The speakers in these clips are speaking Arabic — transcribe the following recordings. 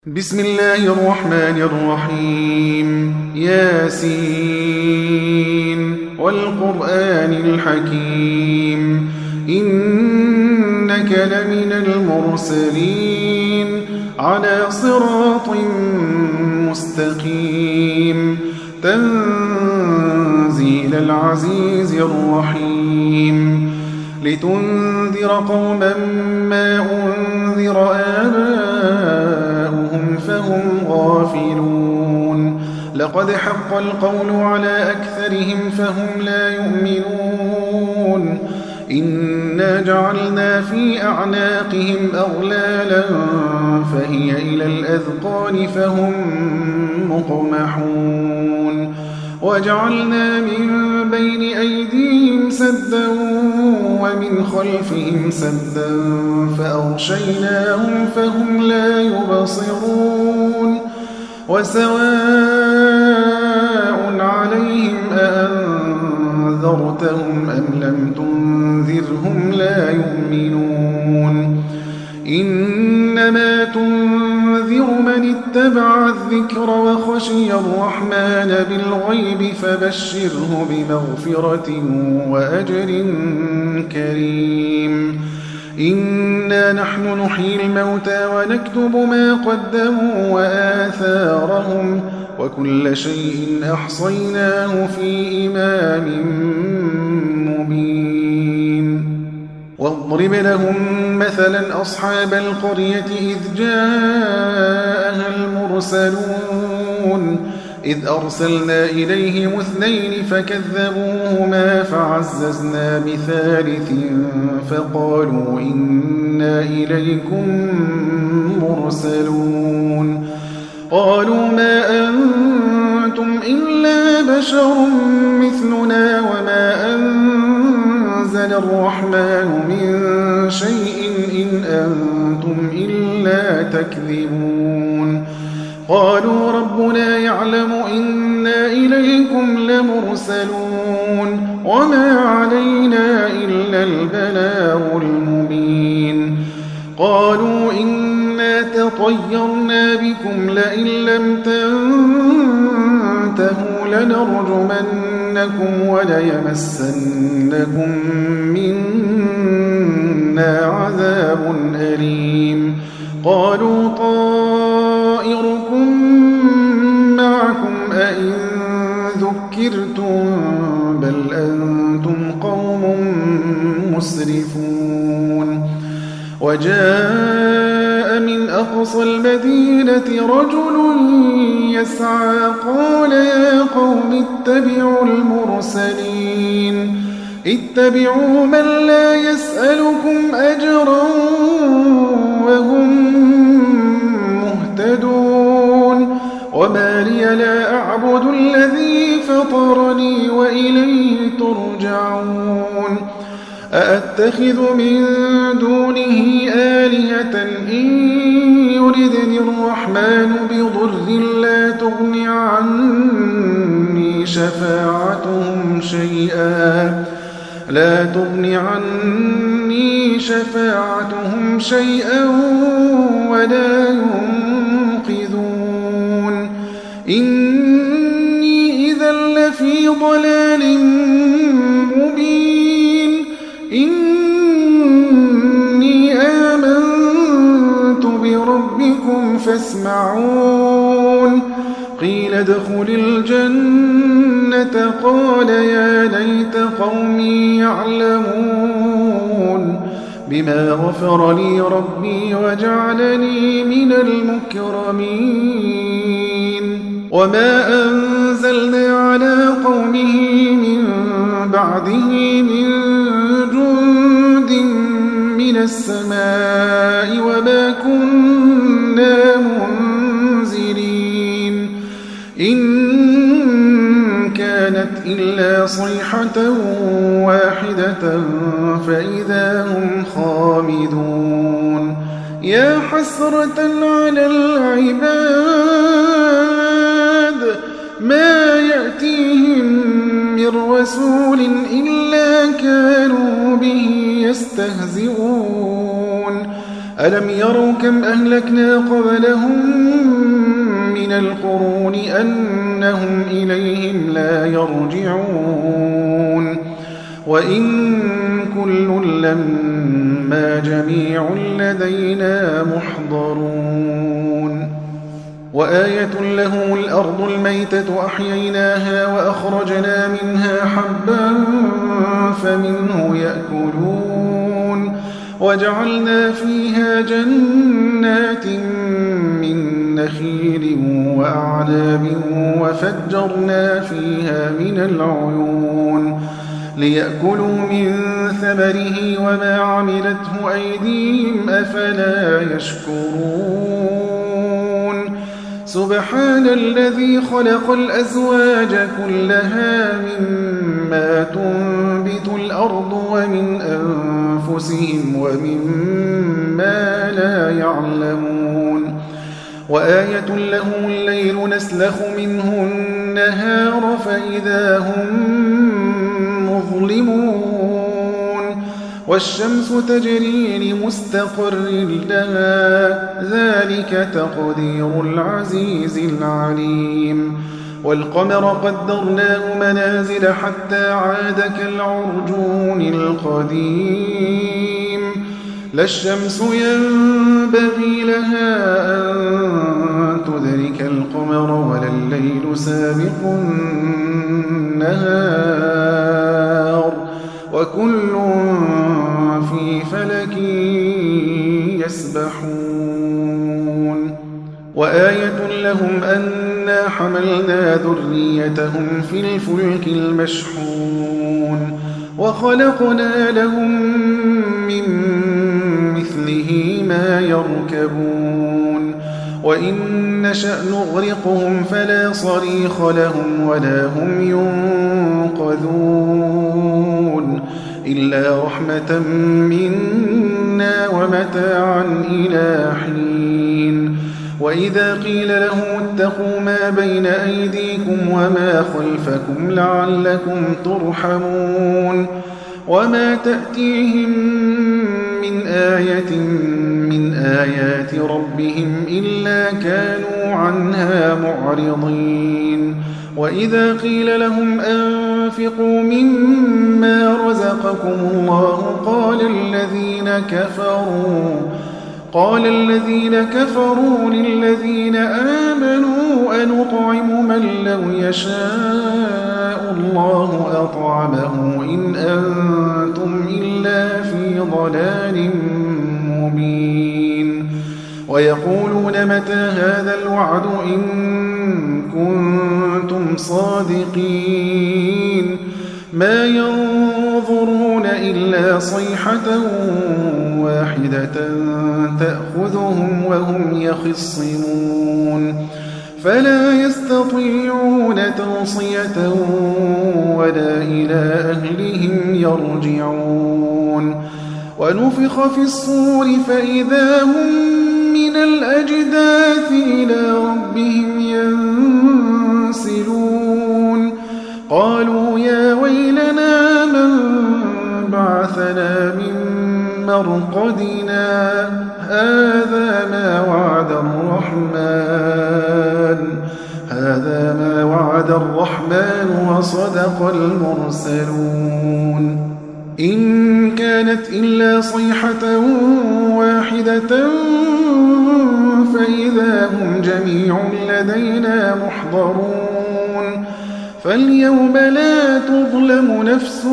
بسم الله الرحمن الرحيم ياسين والقرآن الحكيم إنك لمن المرسلين على صراط مستقيم تنزيل العزيز الرحيم لتنذر قوما ما أنذر آباؤهم فهم غافلون لقد حق القول على أكثرهم فهم لا يؤمنون إنا جعلنا في أعناقهم أغلالا فهي إلى الأذقان فهم مقمحون وجعلنا من بين أيديهم سدا ومن خلفهم سدا فأغشيناهم فهم لا يبصرون وسواء عليهم أأنذرتهم أم لم تنذرهم لا يؤمنون إنما تنذر من اتبع الذكر وخشي الرحمن بالغيب فبشره بمغفرة وأجر كريم إنا نحن نحيي الموتى ونكتب ما قدموا وآثارهم وكل شيء أحصيناه في إمام مبين واضرب لهم مثلا أصحاب القرية إذ جاءها المرسلون إذ أرسلنا إليهم 2 فكذبوهما فعززنا بثالث فقالوا إنا إليكم مرسلون قالوا ما أنتم إلا بشر مثلنا وما أنزل الرحمن من شيء إن أنتم إلا تكذبون قالوا ربنا يعلم إنا إليكم لمرسلون وما علينا إلا البلاغ المبين قالوا إنا تطيرنا بكم لئن لم تنتهوا لنرجمنكم وليمسنكم منا عذاب أليم قالوا طائركم معكم أئن ذكرتم بل أنتم قوم مسرفون وجاء من أقصى المدينة رجل يسعى قال يا قوم اتبعوا المرسلين اتبعوا من لا يسألكم أجرا وهم مهتدون وما لي لا أعبد الذي فطرني وإليه ترجعون أأتخذ من دونه آلهة إن يردني الرحمن بضر لا تغن عني شفاعتهم شيئا ولا ينقذون إني إذا لفي ضلال مبين إني آمنت بربكم فاسمعون قيل ادخل الجنة قال يا ليت قومي يعلمون بما غفر لي ربي وجعلني من المكرمين وما أنزلنا على قومه من بعده من جند من السماء وما كنا منزلين إن كانت إلا صيحة واحدة فإذا هم خامدون يا حسرة على العباد ما يأتيهم من رسول إلا كانوا به يستهزئون ألم يروا كم أهلكنا قبلهم من القرون أنهم إليهم لا يرجعون وإن كل لما جميع لدينا محضرون وآية لهم الأرض الميتة أحييناها وأخرجنا منها حبا فمنه يأكلون وجعلنا فيها جنات من نخيل وأعناب وفجرنا فيها من العيون ليأكلوا من ثمره وما عملته أيديهم أفلا يشكرون سبحان الذي خلق الأزواج كلها مما تنبت الأرض ومن أنفسهم ومما لا يعلمون وآية لهم الليل نسلخ منه النهار فإذا هم مظلمون والشمس تجري لمستقر لها ذلك تقدير العزيز العليم والقمر قدرناه منازل حتى عاد كالعرجون القديم لا الشمس ينبغي لها أن تدرك القمر ولا الليل سابق النهار وكل في فلك يسبحون وآية لهم أنا حملنا ذريتهم في الفلك المشحون وخلقنا لهم من مثله ما يركبون وإن نشأ نغرقهم فلا صريخ لهم ولا هم ينقذون إلا رحمة منا ومتاعا إلى حين وإذا قيل لهم اتقوا ما بين أيديكم وما خلفكم لعلكم ترحمون وما تأتيهم من آية من آيات ربهم إلا كانوا عنها معرضين وإذا قيل لهم أنفقوا مما رزقكم الله قال الذين كفروا للذين آمنوا أنطعم من لو يشاء الله أطعمه إن أنتم إلا في ضلال مبين ويقولون متى هذا الوعد إن كنتم صادقين ما ينظرون إلا صيحة واحدة تأخذهم وهم يخصمون فلا يستطيعون توصية ولا إلى أهلهم يرجعون ونفخ في الصور فإذا هم من الأجداث إلى ربهم ينسلون قالوا يا ويلنا من بعثنا من مرقدنا هذا ما وعد الرحمن وصدق المرسلون إن كانت إلا صيحة واحدة فإذا هم جميع لدينا محضرون فاليوم لا تظلم نفس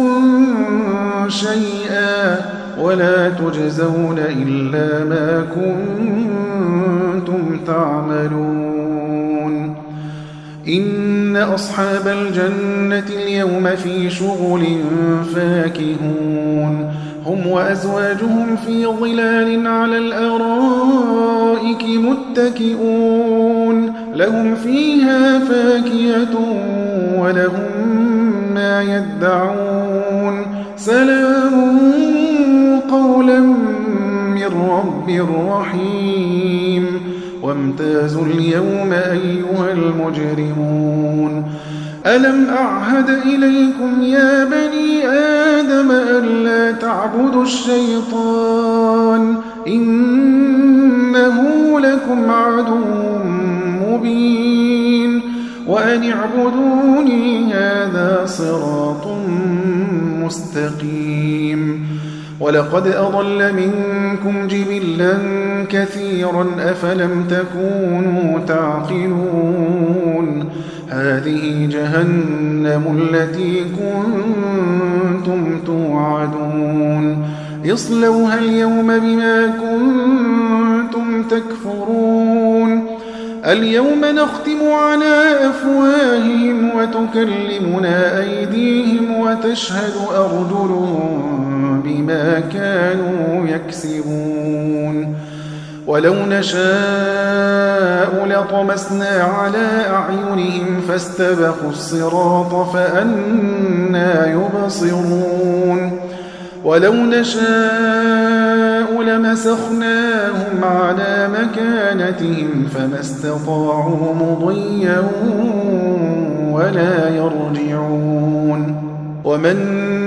شيئا ولا تجزون إلا ما كنتم تعملون إن أصحاب الجنة اليوم في شغل فاكهون هم وأزواجهم في ظلال على الأرائك متكئون لهم فيها فاكهة ولهم ما يدعون سلام قولا من رب رحيم وامتازوا اليوم أيها المجرمون ألم أعهد إليكم يا بني آدم ألا تعبدوا الشيطان إنه لكم عدو مبين وأن اعبدوني هذا صراط مستقيم ولقد أضل منكم جبلا كثيرا أفلم تكونوا تعقلون هذه جهنم التي كنتم توعدون اصلوها اليوم بما كنتم تكفرون اليوم نختم على أفواههم وتكلمنا أيديهم وتشهد أرجلهم بما كانوا يكسبون ولو نشاء لطمسنا على أعينهم فاستبقوا الصراط فأنى يبصرون ولو نشاء لمسخناهم على مكانتهم فما استطاعوا مضيا ولا يرجعون ومن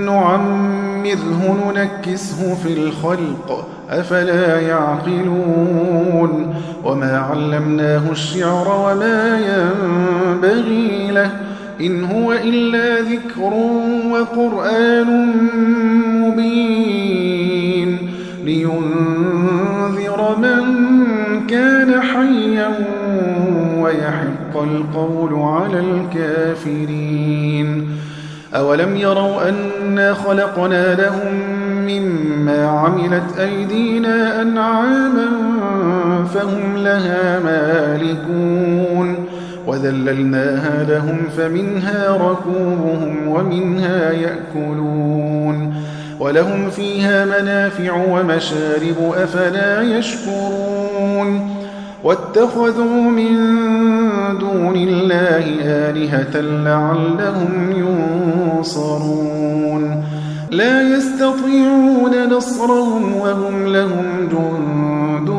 نعمره ننكسه في الخلق أفلا يعقلون وما علمناه الشعر وما ينبغي له إن هو إلا ذكر وقرآن مبين لينذر من كان حيا ويحق القول على الكافرين أولم يروا أنا خلقنا لهم مما عملت أيدينا أنعاما فهم لها مالكون وذللناها لهم فمنها ركوبهم ومنها يأكلون ولهم فيها منافع ومشارب أفلا يشكرون واتخذوا من دون الله آلهة لعلهم ينصرون لا يستطيعون نصرهم وهم لهم جند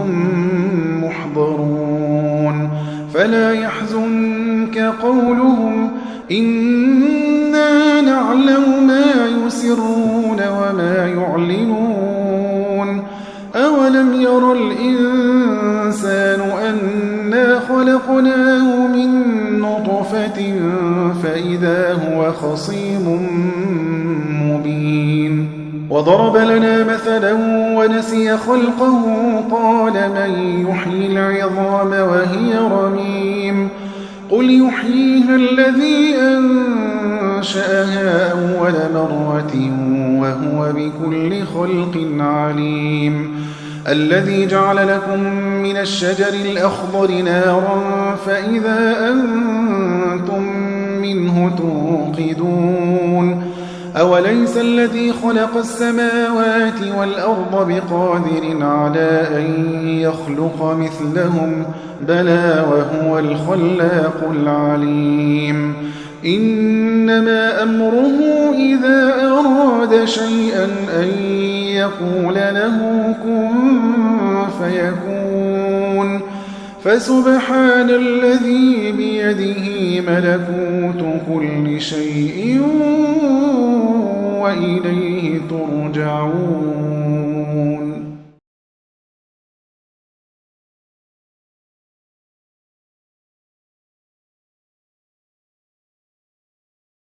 محضرون فلا يحزنك قولهم إنا نعلم ما يسرون وما يعلنون أولم ير الإنسان أنا خلقناه من نطفة فإذا هو خصيم مبين وضرب لنا مثلا ونسي خلقه قال من يحيي العظام وهي رميم قل يحييها الذي أنشأها أول مرة وهو بكل خلق عليم الذي جعل لكم من الشجر الأخضر نارا فإذا أنتم منه توقدون أوليس الذي خلق السماوات والأرض بقادر على أن يخلق مثلهم بلى وهو الخلاق العليم إنما أمره إذا أراد شيئا أن يقول له كن فيكون فسبحان الذي بيده ملكوت كل شيء وإليه ترجعون